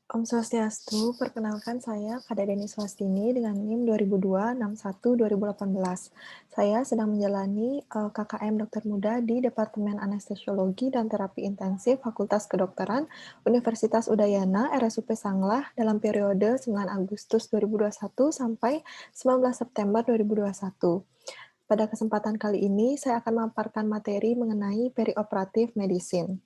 Om Swastiastu, perkenalkan saya Kak Deni Swastini dengan NIM 2002-61-2018. Saya sedang menjalani KKM Dokter Muda di Departemen Anestesiologi dan Terapi Intensif Fakultas Kedokteran Universitas Udayana RSUP Sanglah dalam periode 9 Agustus 2021 sampai 19 September 2021. Pada kesempatan kali ini, saya akan memaparkan materi mengenai perioperatif medicine.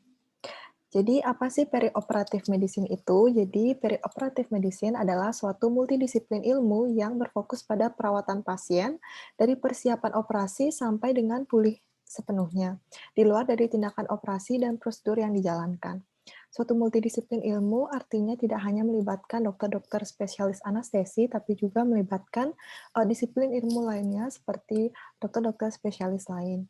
Jadi, apa sih perioperatif medicine itu? Jadi, perioperatif medicine adalah suatu multidisiplin ilmu yang berfokus pada perawatan pasien dari persiapan operasi sampai dengan pulih sepenuhnya, di luar dari tindakan operasi dan prosedur yang dijalankan. Suatu multidisiplin ilmu artinya tidak hanya melibatkan dokter-dokter spesialis anestesi, tapi juga melibatkan disiplin ilmu lainnya seperti dokter-dokter spesialis lain.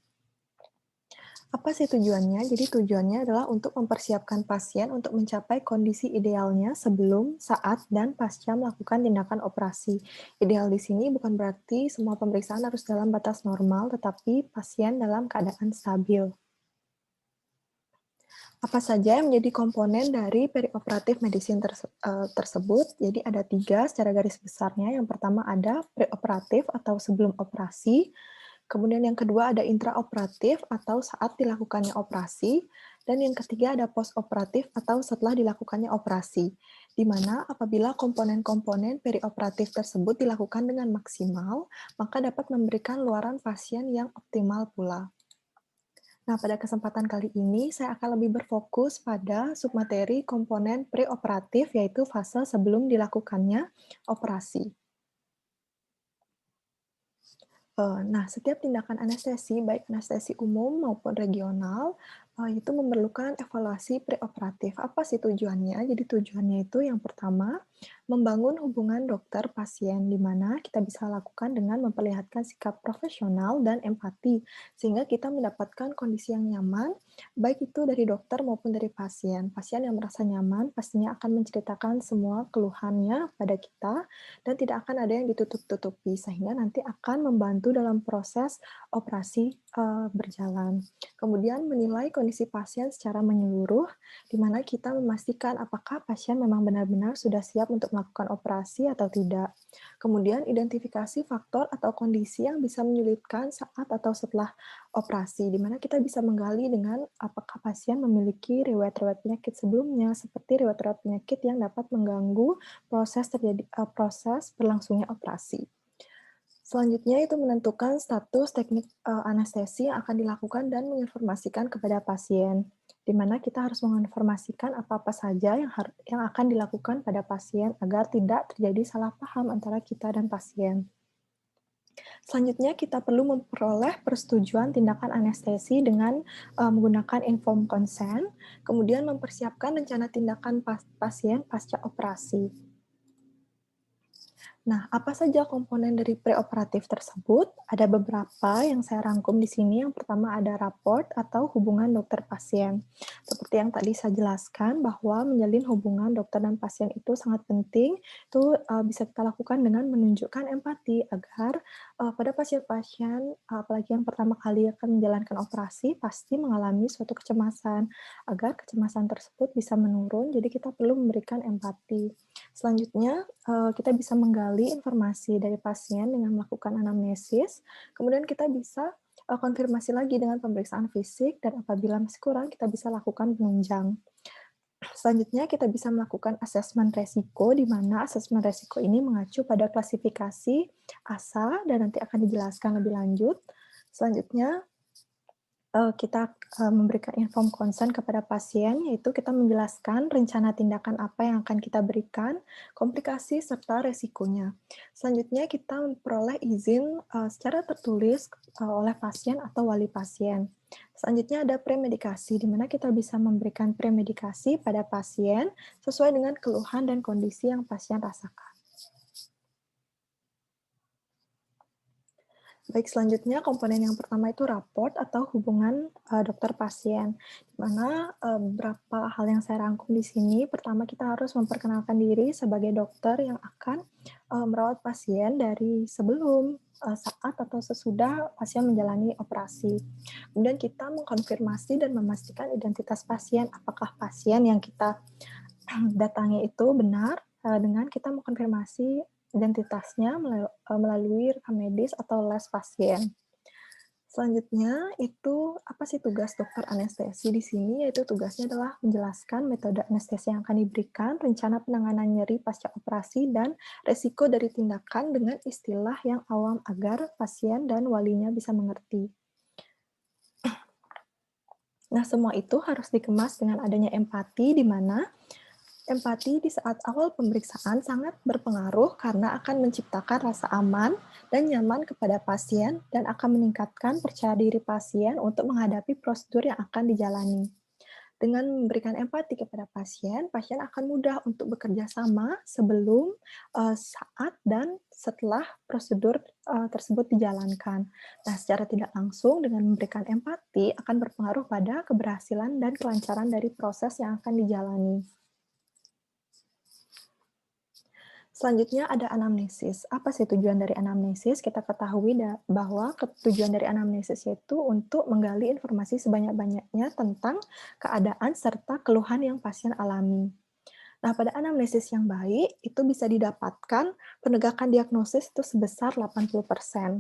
Apa sih tujuannya? Jadi tujuannya adalah untuk mempersiapkan pasien untuk mencapai kondisi idealnya sebelum, saat, dan pasca melakukan tindakan operasi. Ideal di sini bukan berarti semua pemeriksaan harus dalam batas normal, tetapi pasien dalam keadaan stabil. Apa saja yang menjadi komponen dari perioperatif medicine tersebut? Jadi ada 3 secara garis besarnya. Yang pertama ada preoperatif atau sebelum operasi. Kemudian yang kedua ada intraoperatif atau saat dilakukannya operasi, dan yang ketiga ada postoperatif atau setelah dilakukannya operasi, di mana apabila komponen-komponen perioperatif tersebut dilakukan dengan maksimal, maka dapat memberikan luaran pasien yang optimal pula. Nah, pada kesempatan kali ini saya akan lebih berfokus pada submateri komponen preoperatif, yaitu fase sebelum dilakukannya operasi. Nah, setiap tindakan anestesi, baik anestesi umum maupun regional, itu memerlukan evaluasi preoperatif. Apa sih tujuannya? Jadi tujuannya itu yang pertama, membangun hubungan dokter-pasien, di mana kita bisa lakukan dengan memperlihatkan sikap profesional dan empati, sehingga kita mendapatkan kondisi yang nyaman, baik itu dari dokter maupun dari pasien. Pasien yang merasa nyaman pastinya akan menceritakan semua keluhannya pada kita, dan tidak akan ada yang ditutup-tutupi, sehingga nanti akan membantu dalam proses operasi berjalan. Kemudian menilai kondisi pasien secara menyeluruh, di mana kita memastikan apakah pasien memang benar-benar sudah siap untuk melakukan operasi atau tidak. Kemudian identifikasi faktor atau kondisi yang bisa menyulitkan saat atau setelah operasi, di mana kita bisa menggali dengan apakah pasien memiliki riwayat-riwayat penyakit sebelumnya, seperti riwayat-riwayat penyakit yang dapat mengganggu proses berlangsungnya operasi. Selanjutnya itu menentukan status teknik anestesi yang akan dilakukan dan menginformasikan kepada pasien, di mana kita harus menginformasikan apa-apa saja yang akan dilakukan pada pasien agar tidak terjadi salah paham antara kita dan pasien. Selanjutnya kita perlu memperoleh persetujuan tindakan anestesi dengan menggunakan informed consent, kemudian mempersiapkan rencana tindakan pasien pasca operasi. Nah, apa saja komponen dari preoperatif tersebut? Ada beberapa yang saya rangkum di sini. Yang pertama ada raport atau hubungan dokter-pasien. Seperti yang tadi saya jelaskan, bahwa menjalin hubungan dokter dan pasien itu sangat penting. Itu bisa kita lakukan dengan menunjukkan empati agar pada pasien-pasien, apalagi yang pertama kali akan menjalankan operasi, pasti mengalami suatu kecemasan. Agar kecemasan tersebut bisa menurun, jadi kita perlu memberikan empati. Selanjutnya, kita bisa menggali informasi dari pasien dengan melakukan anamnesis, kemudian kita bisa konfirmasi lagi dengan pemeriksaan fisik, dan apabila masih kurang, kita bisa lakukan penunjang. Selanjutnya, kita bisa melakukan asesmen resiko, di mana asesmen resiko ini mengacu pada klasifikasi ASA, dan nanti akan dijelaskan lebih lanjut. Selanjutnya, kita memberikan informed consent kepada pasien, yaitu kita menjelaskan rencana tindakan apa yang akan kita berikan, komplikasi, serta resikonya. Selanjutnya, kita memperoleh izin secara tertulis oleh pasien atau wali pasien. Selanjutnya ada premedikasi, di mana kita bisa memberikan premedikasi pada pasien sesuai dengan keluhan dan kondisi yang pasien rasakan. Baik, selanjutnya komponen yang pertama itu raport atau hubungan dokter pasien, di mana beberapa hal yang saya rangkum di sini. Pertama, kita harus memperkenalkan diri sebagai dokter yang akan merawat pasien dari sebelum, saat, atau sesudah pasien menjalani operasi. Kemudian kita mengkonfirmasi dan memastikan identitas pasien, apakah pasien yang kita Datanya itu benar, dengan kita mengkonfirmasi identitasnya melalui rekam medis atau les pasien. Selanjutnya itu, apa sih tugas dokter anestesi di sini? Yaitu tugasnya adalah menjelaskan metode anestesi yang akan diberikan, rencana penanganan nyeri pasca operasi, dan resiko dari tindakan dengan istilah yang awam agar pasien dan walinya bisa mengerti. Nah, semua itu harus dikemas dengan adanya empati, di mana empati di saat awal pemeriksaan sangat berpengaruh karena akan menciptakan rasa aman dan nyaman kepada pasien dan akan meningkatkan percaya diri pasien untuk menghadapi prosedur yang akan dijalani. Dengan memberikan empati kepada pasien, pasien akan mudah untuk bekerja sama sebelum, saat, dan setelah prosedur, tersebut dijalankan. Nah, secara tidak langsung dengan memberikan empati akan berpengaruh pada keberhasilan dan kelancaran dari proses yang akan dijalani. Selanjutnya ada anamnesis. Apa sih tujuan dari anamnesis? Kita ketahui bahwa tujuan dari anamnesis yaitu untuk menggali informasi sebanyak-banyaknya tentang keadaan serta keluhan yang pasien alami. Nah, pada anamnesis yang baik, itu bisa didapatkan penegakan diagnosis itu sebesar 80%.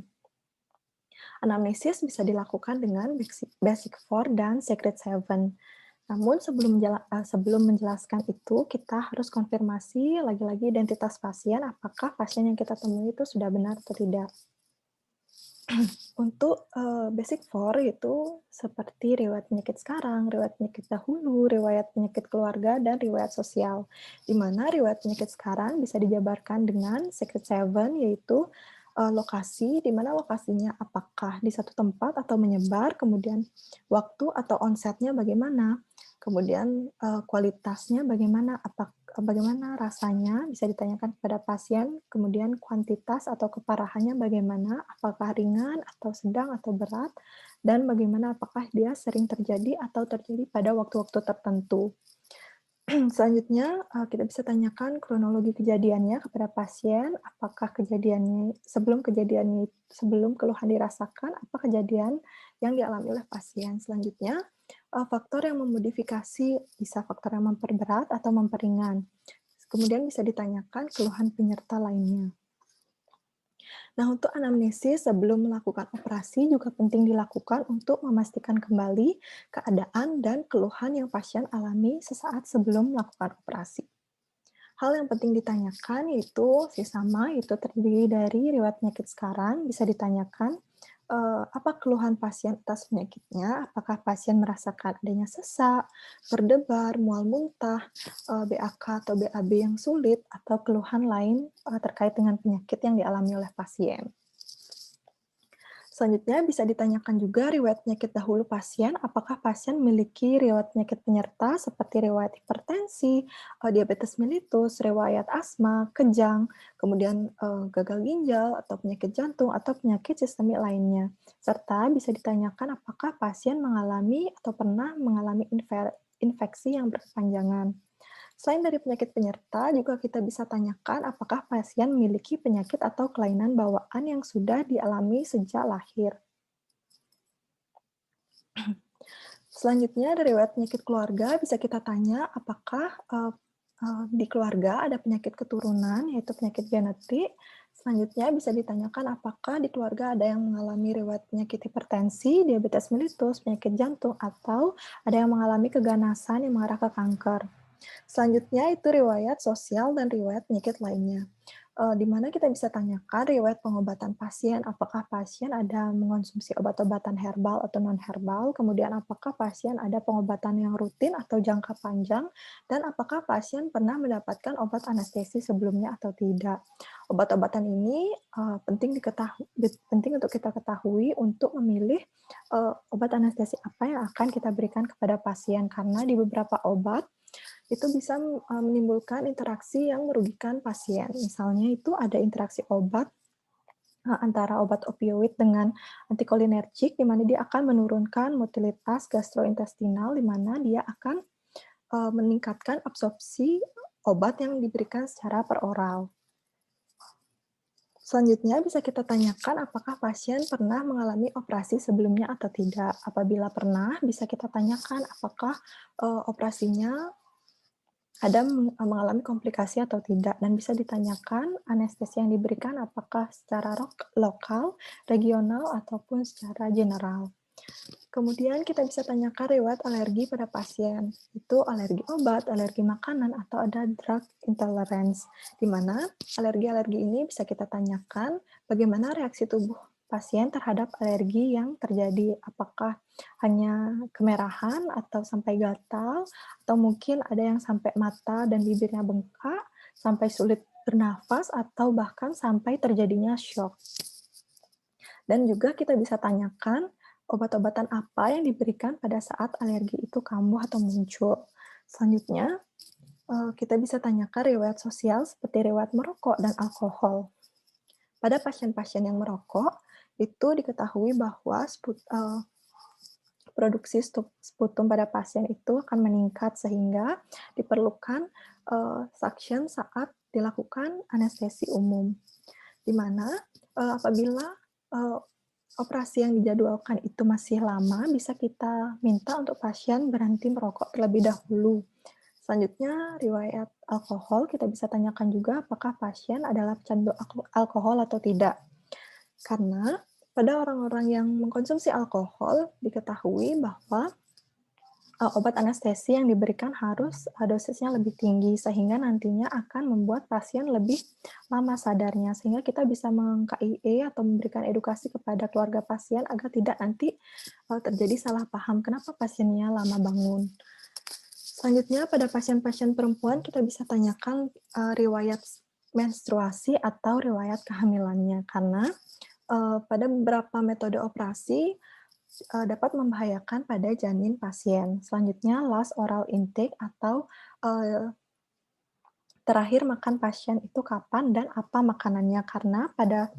Anamnesis bisa dilakukan dengan Basic 4 dan Secret 7. Namun sebelum menjelaskan itu, kita harus konfirmasi lagi-lagi identitas pasien, apakah pasien yang kita temui itu sudah benar atau tidak. Untuk, Basic 4 itu seperti riwayat penyakit sekarang, riwayat penyakit dahulu, riwayat penyakit keluarga, dan riwayat sosial. Di mana riwayat penyakit sekarang bisa dijabarkan dengan Secret 7, yaitu, lokasi, di mana lokasinya apakah di satu tempat atau menyebar, kemudian waktu atau onsetnya bagaimana, kemudian, kualitasnya bagaimana, bagaimana rasanya, bisa ditanyakan kepada pasien, kemudian kuantitas atau keparahannya bagaimana, apakah ringan atau sedang atau berat, dan bagaimana apakah dia sering terjadi atau terjadi pada waktu-waktu tertentu. Selanjutnya, kita bisa tanyakan kronologi kejadiannya kepada pasien, apakah sebelum keluhan dirasakan, apa kejadian yang dialami oleh pasien. Selanjutnya, faktor yang memodifikasi, bisa faktor yang memperberat atau memperingan. Kemudian bisa ditanyakan keluhan penyerta lainnya. Nah, untuk anamnesis sebelum melakukan operasi juga penting dilakukan untuk memastikan kembali keadaan dan keluhan yang pasien alami sesaat sebelum melakukan operasi. Hal yang penting ditanyakan yaitu terdiri dari riwayat penyakit sekarang, bisa ditanyakan apa keluhan pasien atas penyakitnya, apakah pasien merasakan adanya sesak, berdebar, mual muntah, BAK atau BAB yang sulit, atau keluhan lain terkait dengan penyakit yang dialami oleh pasien. Selanjutnya bisa ditanyakan juga riwayat penyakit dahulu pasien, apakah pasien memiliki riwayat penyakit penyerta seperti riwayat hipertensi, diabetes mellitus, riwayat asma, kejang, kemudian gagal ginjal atau penyakit jantung atau penyakit sistemik lainnya. Serta bisa ditanyakan apakah pasien mengalami atau pernah mengalami infeksi yang berkepanjangan. Selain dari penyakit penyerta, juga kita bisa tanyakan apakah pasien memiliki penyakit atau kelainan bawaan yang sudah dialami sejak lahir. Selanjutnya, dari riwayat penyakit keluarga, bisa kita tanya apakah di keluarga ada penyakit keturunan, yaitu penyakit genetik. Selanjutnya, bisa ditanyakan apakah di keluarga ada yang mengalami riwayat penyakit hipertensi, diabetes mellitus, penyakit jantung, atau ada yang mengalami keganasan yang mengarah ke kanker. Selanjutnya itu riwayat sosial dan riwayat penyakit lainnya. Di mana kita bisa tanyakan riwayat pengobatan pasien, apakah pasien ada mengonsumsi obat-obatan herbal atau non-herbal, kemudian apakah pasien ada pengobatan yang rutin atau jangka panjang, dan apakah pasien pernah mendapatkan obat anestesi sebelumnya atau tidak. Obat-obatan ini penting untuk kita ketahui untuk memilih obat anestesi apa yang akan kita berikan kepada pasien, karena di beberapa obat itu bisa menimbulkan interaksi yang merugikan pasien. Misalnya itu ada interaksi obat antara obat opioid dengan antikolinergik, di mana dia akan menurunkan motilitas gastrointestinal, di mana dia akan meningkatkan absorpsi obat yang diberikan secara peroral. Selanjutnya bisa kita tanyakan apakah pasien pernah mengalami operasi sebelumnya atau tidak. Apabila pernah, bisa kita tanyakan apakah operasinya ada mengalami komplikasi atau tidak, dan bisa ditanyakan anestesi yang diberikan apakah secara lokal, regional, ataupun secara general. Kemudian kita bisa tanyakan riwayat alergi pada pasien. Itu alergi obat, alergi makanan, atau ada drug intolerance, di mana alergi-alergi ini bisa kita tanyakan bagaimana reaksi tubuh pasien terhadap alergi yang terjadi. Apakah hanya kemerahan atau sampai gatal, atau mungkin ada yang sampai mata dan bibirnya bengkak, sampai sulit bernafas, atau bahkan sampai terjadinya shock. Dan juga kita bisa tanyakan obat-obatan apa yang diberikan pada saat alergi itu kambuh atau muncul. Selanjutnya, kita bisa tanyakan riwayat sosial seperti riwayat merokok dan alkohol. Pada pasien-pasien yang merokok, itu diketahui bahwa produksi sputum pada pasien itu akan meningkat sehingga diperlukan suction saat dilakukan anestesi umum. Di mana apabila operasi yang dijadwalkan itu masih lama, bisa kita minta untuk pasien berhenti merokok terlebih dahulu. Selanjutnya, riwayat alkohol, kita bisa tanyakan juga apakah pasien adalah pecandu alkohol atau tidak. Karena pada orang-orang yang mengkonsumsi alkohol, diketahui bahwa obat anestesi yang diberikan harus dosisnya lebih tinggi, sehingga nantinya akan membuat pasien lebih lama sadarnya, sehingga kita bisa meng-KIE atau memberikan edukasi kepada keluarga pasien agar tidak nanti terjadi salah paham kenapa pasiennya lama bangun. Selanjutnya, pada pasien-pasien perempuan, kita bisa tanyakan riwayat menstruasi atau riwayat kehamilannya, karena pada beberapa metode operasi, dapat membahayakan pada janin pasien. Selanjutnya, last oral intake atau terakhir makan pasien itu kapan dan apa makanannya. Karena pada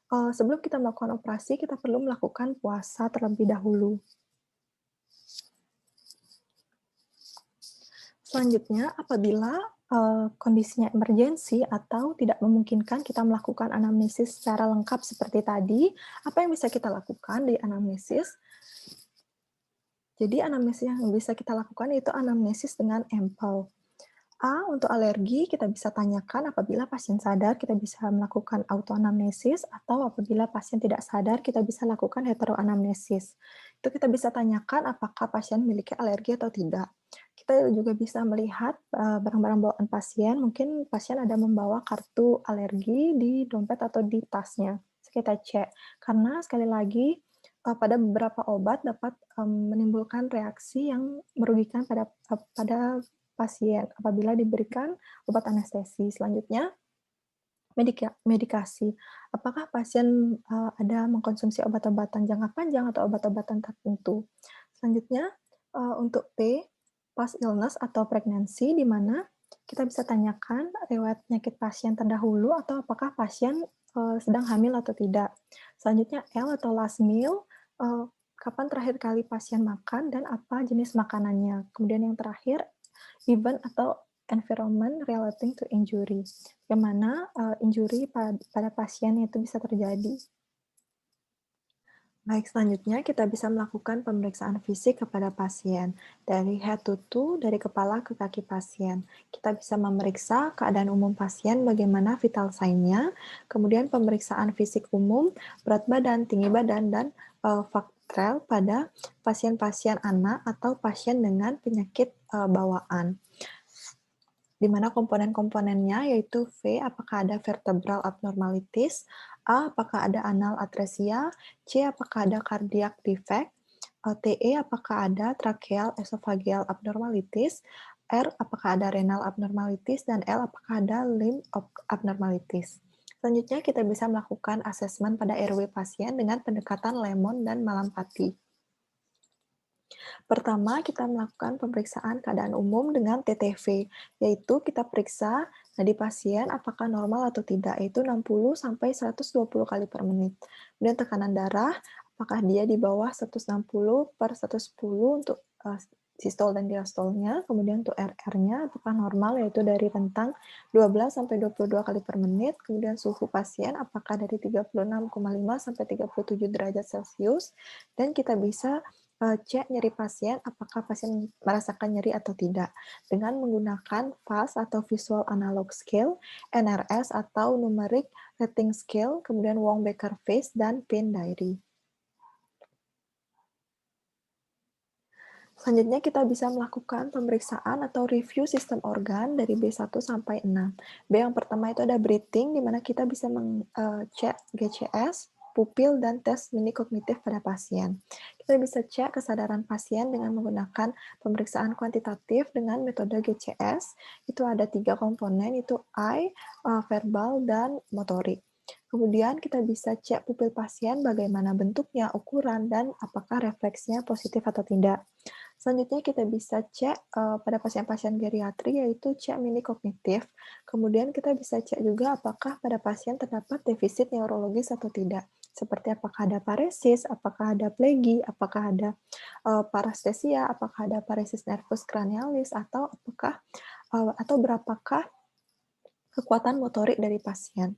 sebelum kita melakukan operasi, kita perlu melakukan puasa terlebih dahulu. Selanjutnya, apabila kondisinya emergensi atau tidak memungkinkan kita melakukan anamnesis secara lengkap seperti tadi, apa yang bisa kita lakukan di anamnesis? Jadi anamnesis yang bisa kita lakukan yaitu anamnesis dengan EMPL. Untuk alergi, kita bisa tanyakan apabila pasien sadar, kita bisa melakukan autoanamnesis, atau apabila pasien tidak sadar, kita bisa lakukan heteroanamnesis. Itu kita bisa tanyakan apakah pasien memiliki alergi atau tidak. Kita juga bisa melihat barang-barang bawaan pasien, mungkin pasien ada membawa kartu alergi di dompet atau di tasnya. Kita cek, karena sekali lagi, pada beberapa obat dapat menimbulkan reaksi yang merugikan pada pasien apabila diberikan obat anestesi. Selanjutnya, medikasi. Apakah pasien ada mengkonsumsi obat-obatan jangka panjang atau obat-obatan tertentu? Selanjutnya, untuk P, past illness atau pregnancy, di mana kita bisa tanyakan riwayat penyakit pasien terdahulu atau apakah pasien sedang hamil atau tidak. Selanjutnya, L atau last meal, kapan terakhir kali pasien makan dan apa jenis makanannya. Kemudian yang terakhir, event atau environment relating to injury, bagaimana injury pada pasien itu bisa terjadi. Baik, selanjutnya kita bisa melakukan pemeriksaan fisik kepada pasien, dari head to toe, dari kepala ke kaki pasien. Kita bisa memeriksa keadaan umum pasien, bagaimana vital sign-nya, kemudian pemeriksaan fisik umum, berat badan, tinggi badan, dan faktrel pada pasien-pasien anak atau pasien dengan penyakit bawaan. Di mana komponen-komponennya yaitu V, apakah ada vertebral abnormalities, A, apakah ada anal atresia, C, apakah ada cardiac defect, TE, apakah ada tracheal esophageal abnormalities, R, apakah ada renal abnormalities, dan L, apakah ada limb abnormalities. Selanjutnya, kita bisa melakukan asesmen pada RW pasien dengan pendekatan Lemon dan Malampati. Pertama, kita melakukan pemeriksaan keadaan umum dengan TTV, yaitu kita periksa nadi pasien apakah normal atau tidak, yaitu 60-120 kali per menit. Kemudian tekanan darah, apakah dia di bawah 160/110 untuk sistol dan diastolnya, kemudian untuk RR-nya apakah normal, yaitu dari rentang 12-22 kali per menit, kemudian suhu pasien apakah dari 36,5 sampai 37 derajat Celcius, dan kita bisa cek nyeri pasien, apakah pasien merasakan nyeri atau tidak, dengan menggunakan VAS atau Visual Analog Scale, NRS atau Numeric Rating Scale, kemudian Wong-Baker Face, dan Pain Diary. Selanjutnya kita bisa melakukan pemeriksaan atau review sistem organ dari B1 sampai 6. B yang pertama itu ada breathing, di mana kita bisa cek GCS, pupil, dan tes mini kognitif pada pasien. Kita bisa cek kesadaran pasien dengan menggunakan pemeriksaan kuantitatif dengan metode GCS. Itu ada 3 komponen, itu eye, verbal, dan motorik. Kemudian kita bisa cek pupil pasien bagaimana bentuknya, ukuran, dan apakah refleksnya positif atau tidak. Selanjutnya kita bisa cek pada pasien-pasien geriatri, yaitu cek mini kognitif. Kemudian kita bisa cek juga apakah pada pasien terdapat defisit neurologis atau tidak. Seperti apakah ada paresis, apakah ada plegi, apakah ada parestesia, apakah ada paresis nervus cranialis, atau atau berapakah kekuatan motorik dari pasien.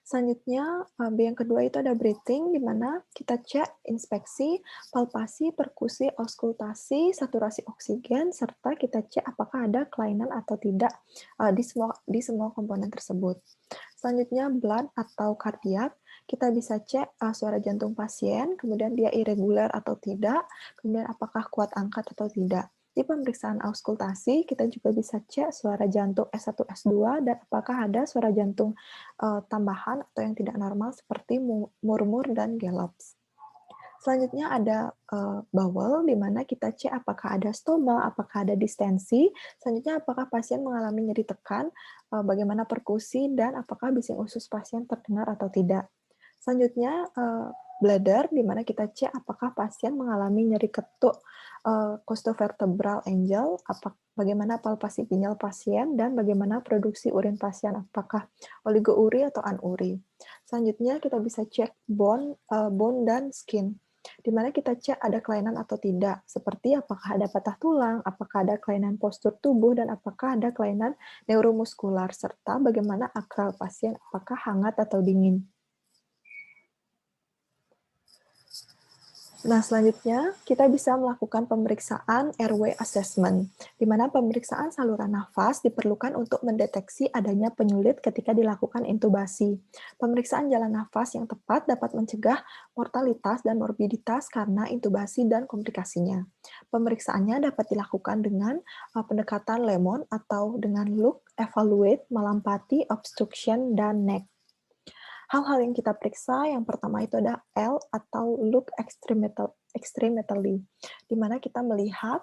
Selanjutnya, B yang kedua itu ada breathing, di mana kita cek inspeksi, palpasi, perkusi, auskultasi, saturasi oksigen, serta kita cek apakah ada kelainan atau tidak di semua komponen tersebut. Selanjutnya, blood atau kardiak, kita bisa cek suara jantung pasien, kemudian dia irregular atau tidak, kemudian apakah kuat angkat atau tidak. Di pemeriksaan auskultasi, kita juga bisa cek suara jantung S1, S2, dan apakah ada suara jantung tambahan atau yang tidak normal seperti murmur dan galops. Selanjutnya ada bowel, di mana kita cek apakah ada stoma, apakah ada distensi, selanjutnya apakah pasien mengalami nyeri tekan, bagaimana perkusi, dan apakah bising usus pasien terdengar atau tidak. Selanjutnya bladder, di mana kita cek apakah pasien mengalami nyeri ketuk costovertebral angle, bagaimana palpasi ginjal pasien, dan bagaimana produksi urin pasien, apakah oligouri atau anuri. Selanjutnya kita bisa cek bone dan skin, di mana kita cek ada kelainan atau tidak, seperti apakah ada patah tulang, apakah ada kelainan postur tubuh, dan apakah ada kelainan neuromuskular, serta bagaimana akral pasien, apakah hangat atau dingin. Nah, selanjutnya kita bisa melakukan pemeriksaan airway assessment, di mana pemeriksaan saluran nafas diperlukan untuk mendeteksi adanya penyulit ketika dilakukan intubasi. Pemeriksaan jalan nafas yang tepat dapat mencegah mortalitas dan morbiditas karena intubasi dan komplikasinya. Pemeriksaannya dapat dilakukan dengan pendekatan Lemon atau dengan look, evaluate, malampati, obstruction, dan neck. Hal-hal yang kita periksa, yang pertama itu ada L atau look extrimately, di mana kita melihat,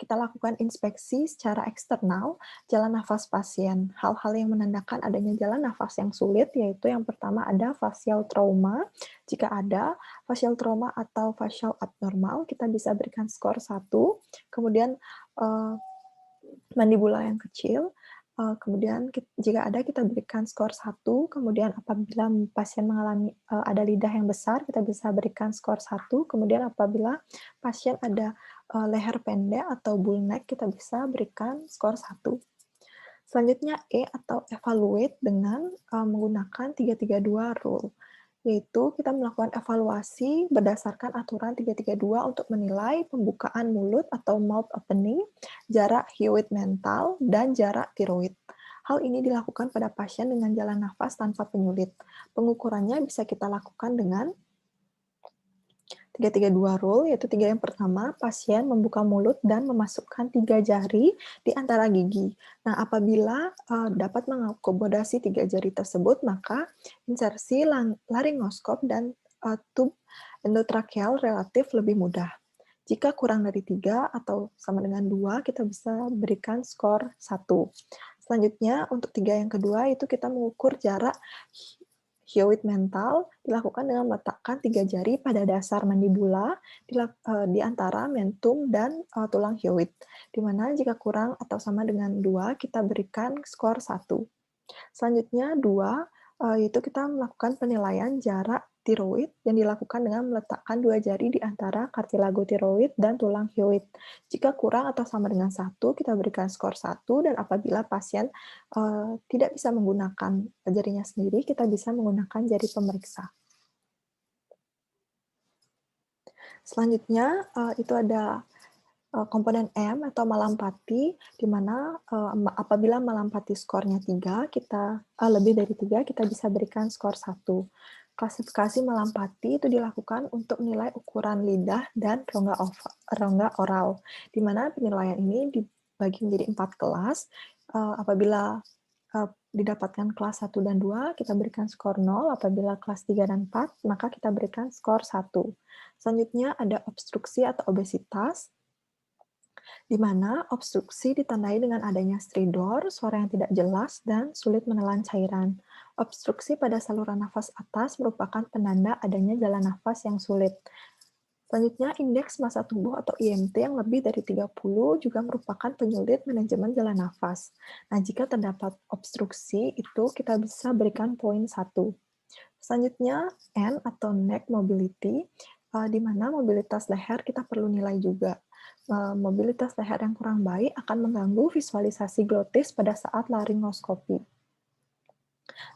kita lakukan inspeksi secara eksternal jalan nafas pasien. Hal-hal yang menandakan adanya jalan nafas yang sulit, yaitu yang pertama ada facial trauma. Jika ada facial trauma atau facial abnormal, kita bisa berikan skor 1. Kemudian mandibula yang kecil, kemudian jika ada kita berikan skor 1, kemudian apabila pasien mengalami ada lidah yang besar, kita bisa berikan skor 1, kemudian apabila pasien ada leher pendek atau bull neck, kita bisa berikan skor 1. Selanjutnya E atau evaluate dengan menggunakan 332 rule, yaitu kita melakukan evaluasi berdasarkan aturan 332 untuk menilai pembukaan mulut atau mouth opening, jarak hyoid mental, dan jarak tiroid. Hal ini dilakukan pada pasien dengan jalan nafas tanpa penyulit. Pengukurannya bisa kita lakukan dengan 332 rule, yaitu 3 yang pertama, pasien membuka mulut dan memasukkan 3 jari di antara gigi. Nah, apabila dapat mengakomodasi 3 jari tersebut, maka insersi laringoskop dan tube endotrakeal relatif lebih mudah. Jika kurang dari 3 atau sama dengan 2, kita bisa berikan skor 1. Selanjutnya, untuk 3 yang kedua, itu kita mengukur jarak hyoid mental, dilakukan dengan meletakkan 3 jari pada dasar mandibula di antara mentum dan tulang hyoid, di mana jika kurang atau sama dengan 2, kita berikan skor 1. Selanjutnya 2, yaitu kita melakukan penilaian jarak tiroid yang dilakukan dengan meletakkan 2 jari di antara kartilago tiroid dan tulang hyoid. Jika kurang atau sama dengan 1, kita berikan skor 1, dan apabila pasien tidak bisa menggunakan jarinya sendiri, kita bisa menggunakan jari pemeriksa. Selanjutnya, itu ada komponen M atau malampati, di mana apabila malampati skornya 3, kita lebih dari 3, kita bisa berikan skor 1. Klasifikasi malampati itu dilakukan untuk nilai ukuran lidah dan rongga oral, di mana penilaian ini dibagi menjadi 4 kelas. Apabila didapatkan kelas 1 dan 2, kita berikan skor 0, apabila kelas 3 dan 4, maka kita berikan skor 1. Selanjutnya ada obstruksi atau obesitas, di mana obstruksi ditandai dengan adanya stridor, suara yang tidak jelas, dan sulit menelan cairan. Obstruksi pada saluran nafas atas merupakan penanda adanya jalan nafas yang sulit. Selanjutnya, indeks massa tubuh atau IMT yang lebih dari 30 juga merupakan penyulit manajemen jalan nafas. Nah, jika terdapat obstruksi, itu kita bisa berikan poin 1. Selanjutnya, N atau neck mobility, di mana mobilitas leher kita perlu nilai juga. Mobilitas leher yang kurang baik akan mengganggu visualisasi glotis pada saat laryngoskopi.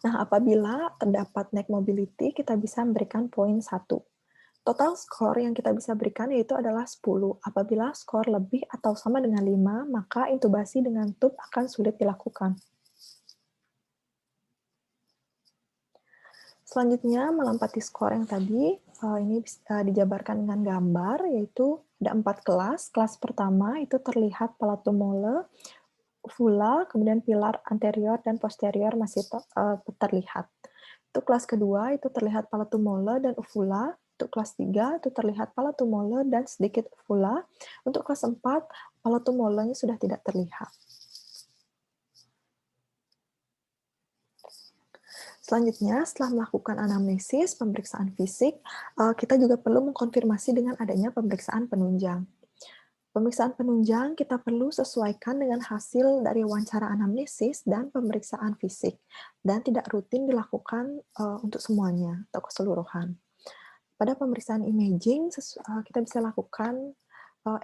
Nah, apabila terdapat neck mobility, kita bisa memberikan poin 1. Total skor yang kita bisa berikan yaitu adalah 10. Apabila skor lebih atau sama dengan 5, maka intubasi dengan tub akan sulit dilakukan. Selanjutnya, melampati skor yang tadi, ini dijabarkan dengan gambar, yaitu ada 4 kelas. Kelas pertama itu terlihat palatum mole, uvula, kemudian pilar anterior dan posterior masih terlihat. Untuk kelas kedua itu terlihat palatum mole dan uvula. Untuk kelas 3 itu terlihat palatum mole dan sedikit uvula. Untuk kelas 4, palatum molenya sudah tidak terlihat. Selanjutnya, setelah melakukan anamnesis, pemeriksaan fisik, kita juga perlu mengkonfirmasi dengan adanya pemeriksaan penunjang. Pemeriksaan penunjang kita perlu sesuaikan dengan hasil dari wawancara anamnesis dan pemeriksaan fisik, dan tidak rutin dilakukan untuk semuanya atau keseluruhan. Pada pemeriksaan imaging, kita bisa lakukan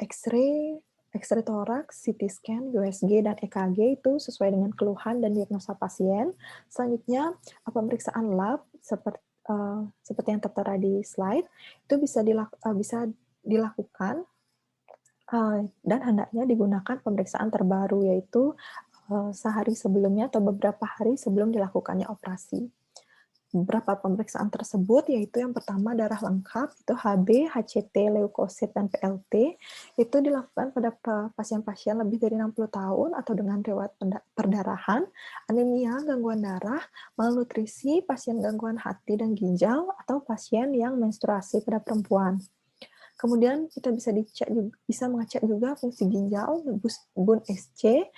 X-ray, X-ray toraks, CT scan, USG, dan EKG itu sesuai dengan keluhan dan diagnosa pasien. Selanjutnya, pemeriksaan lab seperti yang tertera di slide itu bisa dilakukan dan hendaknya digunakan pemeriksaan terbaru, yaitu sehari sebelumnya atau beberapa hari sebelum dilakukannya operasi. Beberapa pemeriksaan tersebut yaitu yang pertama darah lengkap, itu HB, HCT, leukosit, dan PLT, itu dilakukan pada pasien-pasien lebih dari 60 tahun atau dengan riwayat perdarahan, anemia, gangguan darah, malnutrisi, pasien gangguan hati dan ginjal, atau pasien yang menstruasi pada perempuan. Kemudian kita bisa mengecek juga fungsi ginjal, BUN SC,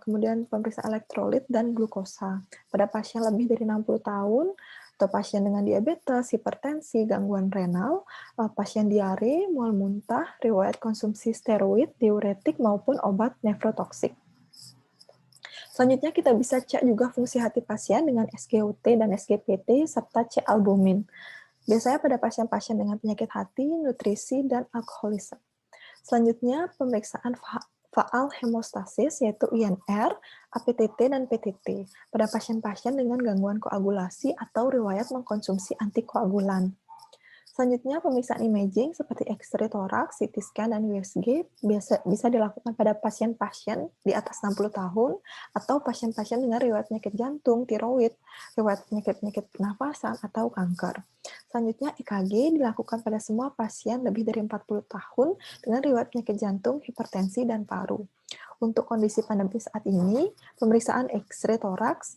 kemudian pemeriksaan elektrolit dan glukosa. Pada pasien lebih dari 60 tahun, atau pasien dengan diabetes, hipertensi, gangguan renal, pasien diare, mual muntah, riwayat konsumsi steroid, diuretik, maupun obat nefrotoksik. Selanjutnya kita bisa cek juga fungsi hati pasien dengan SGOT dan SGPT, serta cek albumin. Biasanya pada pasien-pasien dengan penyakit hati, nutrisi, dan alkoholisme. Selanjutnya, pemeriksaan faal hemostasis, yaitu INR, APTT, dan PTT, pada pasien-pasien dengan gangguan koagulasi atau riwayat mengkonsumsi antikoagulan. Selanjutnya, pemeriksaan imaging seperti X-ray toraks, CT scan, dan USG bisa dilakukan pada pasien-pasien di atas 60 tahun atau pasien-pasien dengan riwayat penyakit jantung, tiroid, riwayat penyakit-penyakit pernafasan, atau kanker. Selanjutnya, EKG dilakukan pada semua pasien lebih dari 40 tahun dengan riwayat penyakit jantung, hipertensi, dan paru. Untuk kondisi pandemi saat ini, pemeriksaan X-ray toraks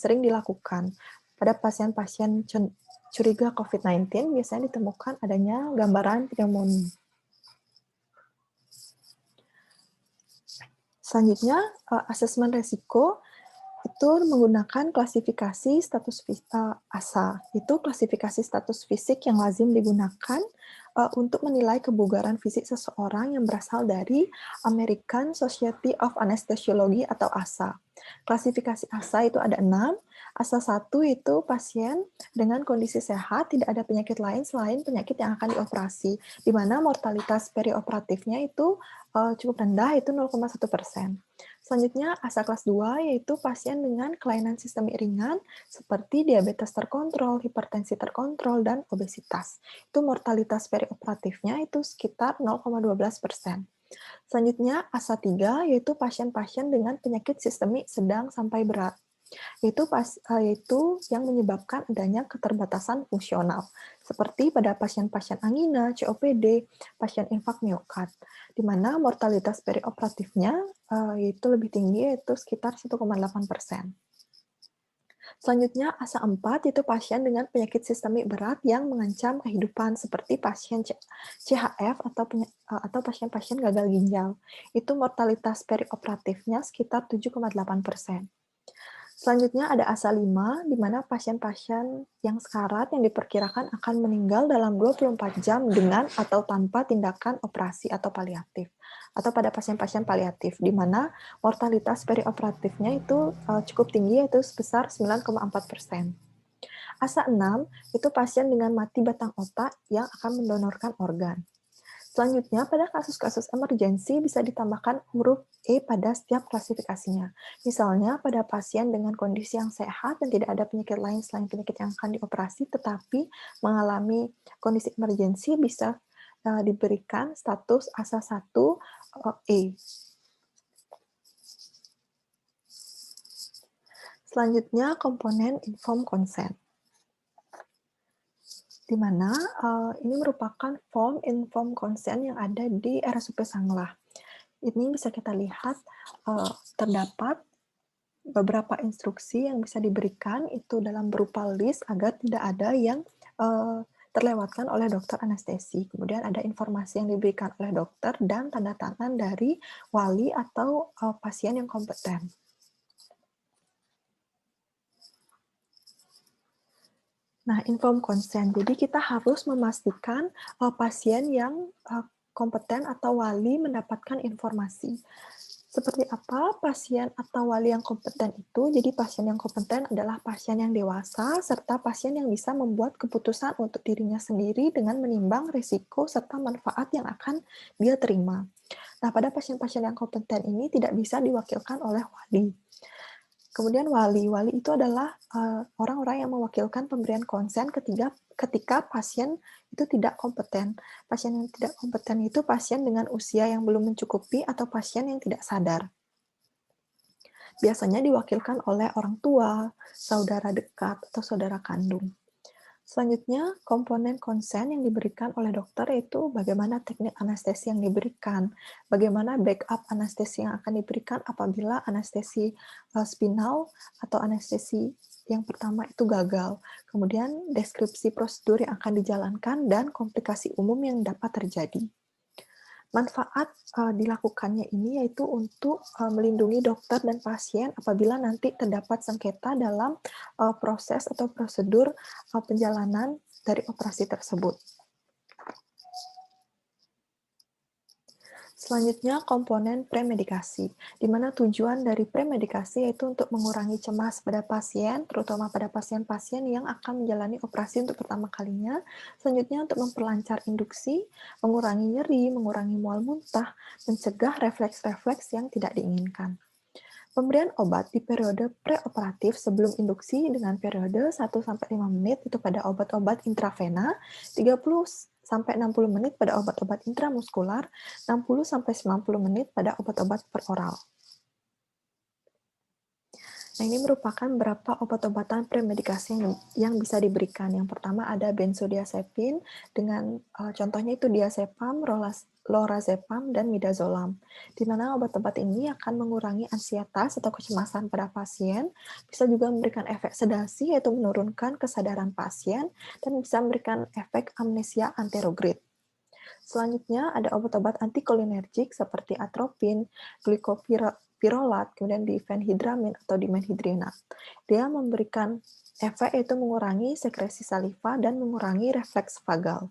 sering dilakukan. Pada pasien-pasien curiga COVID-19, biasanya ditemukan adanya gambaran pneumonia. Selanjutnya, asesmen resiko itu menggunakan klasifikasi status ASA. Itu klasifikasi status fisik yang lazim digunakan untuk menilai kebugaran fisik seseorang yang berasal dari American Society of Anesthesiology atau ASA. Klasifikasi ASA itu ada 6. ASA 1 itu pasien dengan kondisi sehat, tidak ada penyakit lain selain penyakit yang akan dioperasi, di mana mortalitas perioperatifnya itu cukup rendah, itu 0,1%. Selanjutnya, ASA kelas 2 yaitu pasien dengan kelainan sistemik ringan seperti diabetes terkontrol, hipertensi terkontrol, dan obesitas. Itu mortalitas perioperatifnya itu sekitar 0,12%. Selanjutnya, ASA 3 yaitu pasien-pasien dengan penyakit sistemik sedang sampai berat. Yaitu yang menyebabkan adanya keterbatasan fungsional, seperti pada pasien-pasien angina, COPD, pasien infak miokard, di mana mortalitas perioperatifnya yaitu lebih tinggi, yaitu sekitar 1,8%. Selanjutnya, ASA 4 yaitu pasien dengan penyakit sistemik berat yang mengancam kehidupan, seperti pasien CHF atau pasien-pasien gagal ginjal. Itu mortalitas perioperatifnya sekitar 7,8%. Selanjutnya ada ASA 5, di mana pasien-pasien yang sekarat yang diperkirakan akan meninggal dalam 24 jam dengan atau tanpa tindakan operasi atau paliatif, atau pada pasien-pasien paliatif, di mana mortalitas perioperatifnya itu cukup tinggi, yaitu sebesar 9,4%. ASA 6 itu pasien dengan mati batang otak yang akan mendonorkan organ. Selanjutnya, pada kasus-kasus emergensi bisa ditambahkan huruf E pada setiap klasifikasinya. Misalnya, pada pasien dengan kondisi yang sehat dan tidak ada penyakit lain selain penyakit yang akan dioperasi, tetapi mengalami kondisi emergensi bisa diberikan status ASA 1 E. Selanjutnya, komponen informed consent, di mana ini merupakan form informed consent yang ada di RSUP Sanglah. Ini bisa kita lihat terdapat beberapa instruksi yang bisa diberikan itu dalam berupa list agar tidak ada yang terlewatkan oleh dokter anestesi. Kemudian ada informasi yang diberikan oleh dokter dan tanda tangan dari wali atau pasien yang kompeten. Nah, informed consent. Jadi kita harus memastikan pasien yang kompeten atau wali mendapatkan informasi. Seperti apa pasien atau wali yang kompeten itu? Jadi pasien yang kompeten adalah pasien yang dewasa serta pasien yang bisa membuat keputusan untuk dirinya sendiri dengan menimbang risiko serta manfaat yang akan dia terima. Nah, pada pasien-pasien yang kompeten ini tidak bisa diwakilkan oleh wali. Kemudian wali itu adalah orang-orang yang mewakilkan pemberian konsen ketika pasien itu tidak kompeten. Pasien yang tidak kompeten itu pasien dengan usia yang belum mencukupi atau pasien yang tidak sadar. Biasanya diwakilkan oleh orang tua, saudara dekat, atau saudara kandung. Selanjutnya, komponen konsen yang diberikan oleh dokter yaitu bagaimana teknik anestesi yang diberikan, bagaimana backup anestesi yang akan diberikan apabila anestesi spinal atau anestesi yang pertama itu gagal, kemudian deskripsi prosedur yang akan dijalankan, dan komplikasi umum yang dapat terjadi. Manfaat dilakukannya ini yaitu untuk melindungi dokter dan pasien apabila nanti terdapat sengketa dalam proses atau prosedur penjalanan dari operasi tersebut. Selanjutnya, komponen premedikasi, di mana tujuan dari premedikasi yaitu untuk mengurangi cemas pada pasien, terutama pada pasien-pasien yang akan menjalani operasi untuk pertama kalinya. Selanjutnya, untuk memperlancar induksi, mengurangi nyeri, mengurangi mual muntah, mencegah refleks-refleks yang tidak diinginkan. Pemberian obat di periode preoperatif sebelum induksi dengan periode 1-5 menit itu pada obat-obat intravena, 30-60 menit pada obat-obat intramuskular, 60-90 menit pada obat-obat peroral. Nah, ini merupakan beberapa obat-obatan premedikasi yang bisa diberikan. Yang pertama ada benzodiazepin dengan contohnya itu diazepam, lorazepam, dan midazolam. Di mana obat-obat ini akan mengurangi ansietas atau kecemasan pada pasien, bisa juga memberikan efek sedasi yaitu menurunkan kesadaran pasien, dan bisa memberikan efek amnesia anterograde. Selanjutnya ada obat-obat antikolinergik seperti atropin, glikopirolat, kemudian difenhidramin atau dimenhidrinat. Dia memberikan efek yaitu mengurangi sekresi saliva dan mengurangi refleks vagal.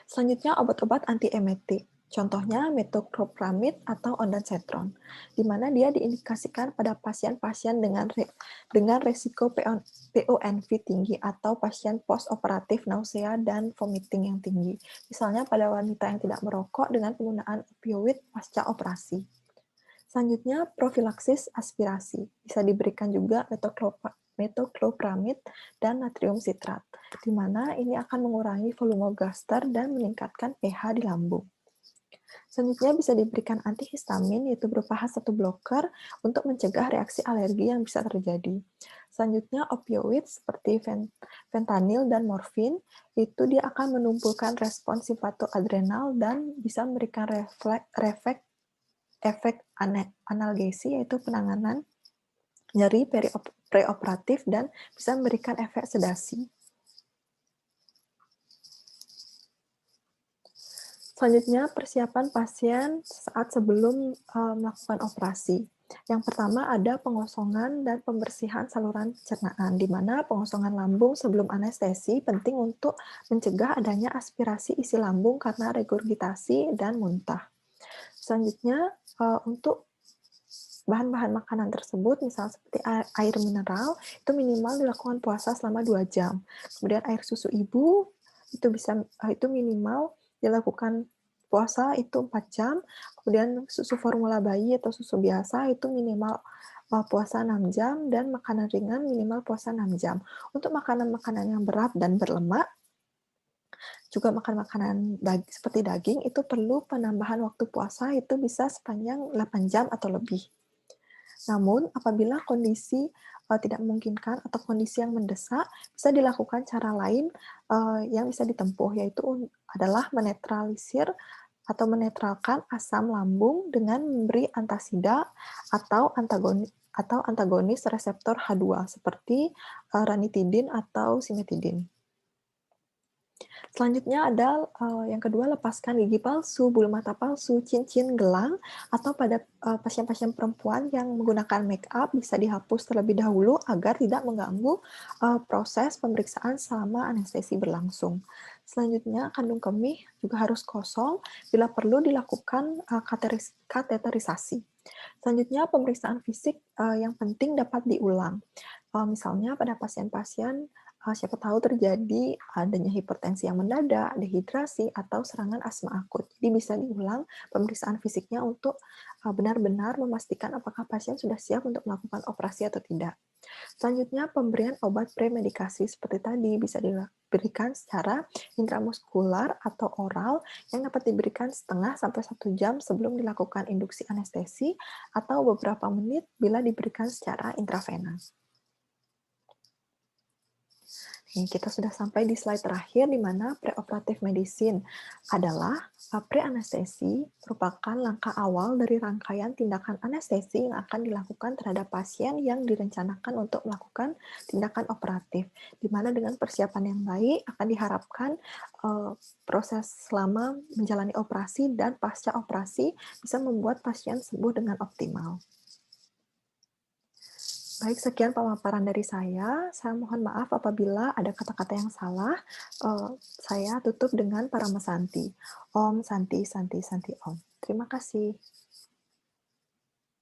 Selanjutnya obat-obat antiemetik. Contohnya metoclopramid atau ondansetron, di mana dia diindikasikan pada pasien-pasien dengan resiko PONV tinggi atau pasien postoperatif nausea dan vomiting yang tinggi. Misalnya pada wanita yang tidak merokok dengan penggunaan opioid pasca operasi. Selanjutnya, profilaksis aspirasi. Bisa diberikan juga metoclopramid dan natrium sitrat, di mana ini akan mengurangi volume gaster dan meningkatkan pH di lambung. Selanjutnya bisa diberikan antihistamin, yaitu berupa H1 blocker untuk mencegah reaksi alergi yang bisa terjadi. Selanjutnya, opioid seperti fentanyl dan morfin, itu dia akan menumbuhkan respons simpatoadrenal dan bisa memberikan efek analgesi, yaitu penanganan nyeri preoperatif dan bisa memberikan efek sedasi. Selanjutnya, persiapan pasien saat sebelum melakukan operasi. Yang pertama ada pengosongan dan pembersihan saluran pencernaan, di mana pengosongan lambung sebelum anestesi penting untuk mencegah adanya aspirasi isi lambung karena regurgitasi dan muntah. Selanjutnya, untuk bahan-bahan makanan tersebut, misalnya seperti air mineral, itu minimal dilakukan puasa selama 2 jam. Kemudian air susu ibu, itu minimal dilakukan puasa itu 4 jam, kemudian susu formula bayi atau susu biasa itu minimal puasa 6 jam, dan makanan ringan minimal puasa 6 jam. Untuk makanan-makanan yang berat dan berlemak, juga makan makanan seperti daging, itu perlu penambahan waktu puasa itu bisa sepanjang 8 jam atau lebih. Namun, apabila kondisi tidak memungkinkan atau kondisi yang mendesak, bisa dilakukan cara lain yang bisa ditempuh, yaitu adalah menetralisir atau menetralkan asam lambung dengan memberi antasida atau antagonis reseptor H2 seperti ranitidin atau simetidin. Selanjutnya ada yang kedua, lepaskan gigi palsu, bulu mata palsu, cincin, gelang, atau pada pasien-pasien perempuan yang menggunakan make up bisa dihapus terlebih dahulu agar tidak mengganggu proses pemeriksaan selama anestesi berlangsung. Selanjutnya, kandung kemih juga harus kosong, bila perlu dilakukan kateterisasi. Selanjutnya, pemeriksaan fisik yang penting dapat diulang. Misalnya pada pasien-pasien siapa tahu terjadi adanya hipertensi yang mendadak, dehidrasi, atau serangan asma akut. Jadi bisa diulang pemeriksaan fisiknya untuk benar-benar memastikan apakah pasien sudah siap untuk melakukan operasi atau tidak. Selanjutnya, pemberian obat premedikasi seperti tadi bisa diberikan secara intramuskular atau oral yang dapat diberikan setengah sampai 1 jam sebelum dilakukan induksi anestesi atau beberapa menit bila diberikan secara intravena. Kita sudah sampai di slide terakhir, di mana preoperatif medicine adalah pre-anestesi merupakan langkah awal dari rangkaian tindakan anestesi yang akan dilakukan terhadap pasien yang direncanakan untuk melakukan tindakan operatif, di mana dengan persiapan yang baik akan diharapkan proses selama menjalani operasi dan pasca operasi bisa membuat pasien sembuh dengan optimal. Baik, sekian pemaparan dari saya. Saya mohon maaf apabila ada kata-kata yang salah. Saya tutup dengan Paramasanti. Om Santi Santi Santi Om. Terima kasih.